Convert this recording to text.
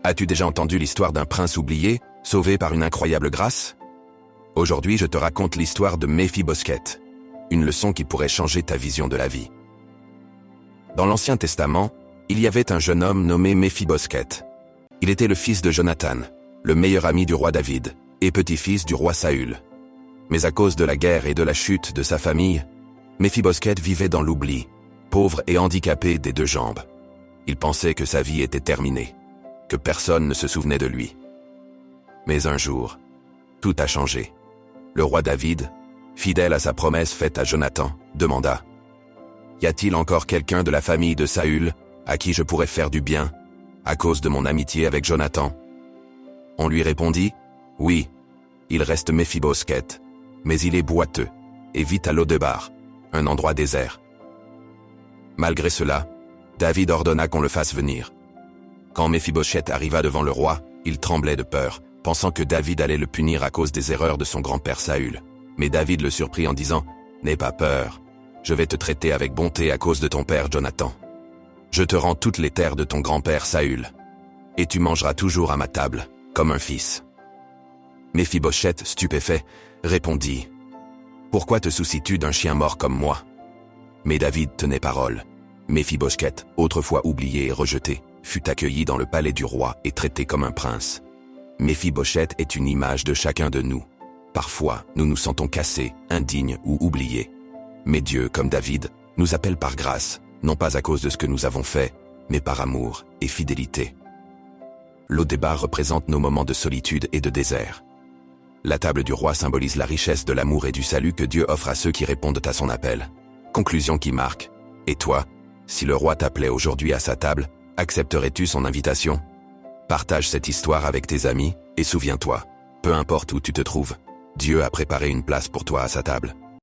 As-tu déjà entendu l'histoire d'un prince oublié, sauvé par une incroyable grâce? Aujourd'hui, je te raconte l'histoire de Méphibosheth, une leçon qui pourrait changer ta vision de la vie. Dans l'Ancien Testament, il y avait un jeune homme nommé Méphibosheth. Il était le fils de Jonathan, le meilleur ami du roi David, et petit-fils du roi Saül. Mais à cause de la guerre et de la chute de sa famille, Méphibosheth vivait dans l'oubli, pauvre et handicapé des deux jambes. Il pensait que sa vie était terminée, que personne ne se souvenait de lui. Mais un jour, tout a changé. Le roi David, fidèle à sa promesse faite à Jonathan, demanda « Y a-t-il encore quelqu'un de la famille de Saül à qui je pourrais faire du bien, à cause de mon amitié avec Jonathan ?» On lui répondit « Oui, il reste Méphibosheth, mais il est boiteux et vit à Lo-debar, un endroit désert. » Malgré cela, David ordonna qu'on le fasse venir. Quand Méphibosheth arriva devant le roi, il tremblait de peur, pensant que David allait le punir à cause des erreurs de son grand-père Saül. Mais David le surprit en disant « N'aie pas peur, je vais te traiter avec bonté à cause de ton père Jonathan. Je te rends toutes les terres de ton grand-père Saül, et tu mangeras toujours à ma table, comme un fils. » Méphibosheth, stupéfait, répondit « Pourquoi te soucies-tu d'un chien mort comme moi ?» Mais David tenait parole. Méphibosheth, autrefois oublié et rejeté, fut accueilli dans le palais du roi et traité comme un prince. Méphibosheth est une image de chacun de nous. Parfois, nous nous sentons cassés, indignes ou oubliés. Mais Dieu, comme David, nous appelle par grâce, non pas à cause de ce que nous avons fait, mais par amour et fidélité. Lo-debar représente nos moments de solitude et de désert. La table du roi symbolise la richesse de l'amour et du salut que Dieu offre à ceux qui répondent à son appel. Conclusion qui marque. Et toi, si le roi t'appelait aujourd'hui à sa table, accepterais-tu son invitation? Partage cette histoire avec tes amis, et souviens-toi, peu importe où tu te trouves, Dieu a préparé une place pour toi à sa table.